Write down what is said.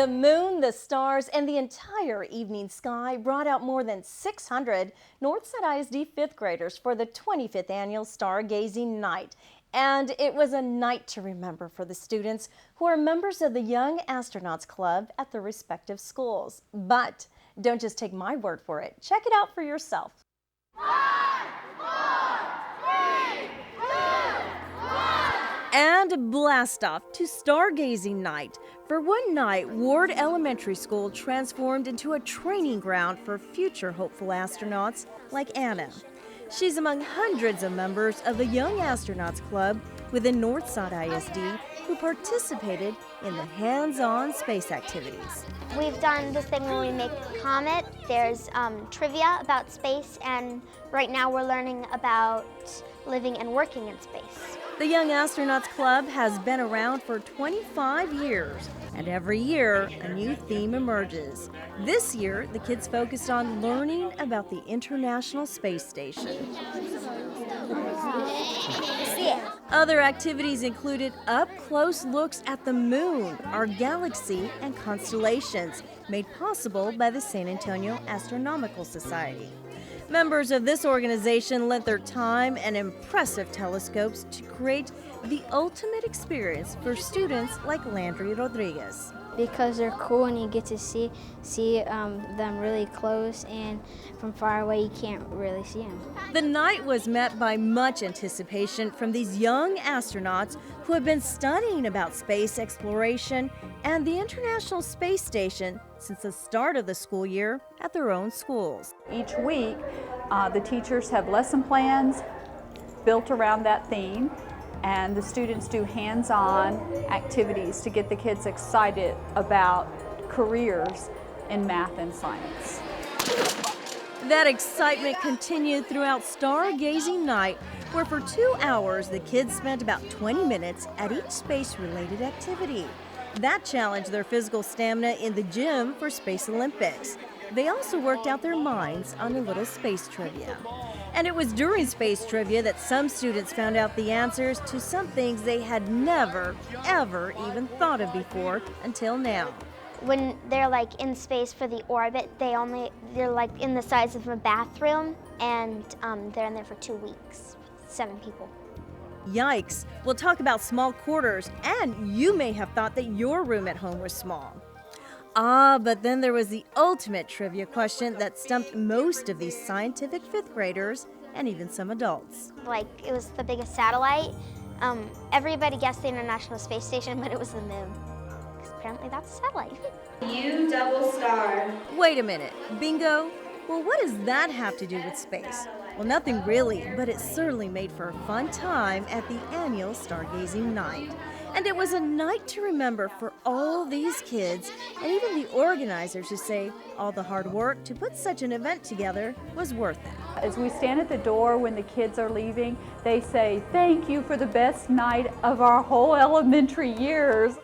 The moon, the stars, and the entire evening sky brought out more than 600 Northside ISD fifth graders for the 25th Annual Stargazing Night. And it was a night to remember for the students who are members of the Young Astronauts Club at their respective schools. But don't just take my word for it. Check it out for yourself. 5, 4, 3, 2, 1. And blast off to Stargazing Night. For one night, Ward Elementary School transformed into a training ground for future hopeful astronauts like Anna. She's among hundreds of members of the Young Astronauts Club within Northside ISD who participated in the hands-on space activities. We've done this thing where we make a comet. There's trivia about space, and right now we're learning about living and working in space. The Young Astronauts Club has been around for 25 years, and every year a new theme emerges. This year, the kids focused on learning about the International Space Station. Other activities included up-close looks at the moon, our galaxy, and constellations, made possible by the San Antonio Astronomical Society. Members of this organization lent their time and impressive telescopes to create the ultimate experience for students like Landry Rodriguez. Because they're cool and you get to see them really close, and from far away you can't really see them. The night was met by much anticipation from these young astronauts who have been studying about space exploration and the International Space Station since the start of the school year at their own schools. Each week, the teachers have lesson plans built around that theme, and the students do hands-on activities to get the kids excited about careers in math and science. That excitement continued throughout Stargazing Night, where for 2 hours the kids spent about 20 minutes at each space-related activity. That challenged their physical stamina in the gym for Space Olympics. They also worked out their minds on a little space trivia. And it was during space trivia that some students found out the answers to some things they had never, ever even thought of before until now. When they're like in space for the orbit, they're like in the size of a bathroom, and they're in there for 2 weeks, 7 people. Yikes! We'll talk about small quarters, and you may have thought that your room at home was small. But then there was the ultimate trivia question that stumped most of these scientific fifth graders and even some adults. Like, it was the biggest satellite. Everybody guessed the International Space Station, but it was the moon. Because apparently that's a satellite. U double star. Wait a minute, bingo? Well, what does that have to do with space? Well, nothing really, but it certainly made for a fun time at the Annual Stargazing Night. And it was a night to remember for all these kids and even the organizers who say all the hard work to put such an event together was worth it. As we stand at the door when the kids are leaving, they say, "Thank you for the best night of our whole elementary years."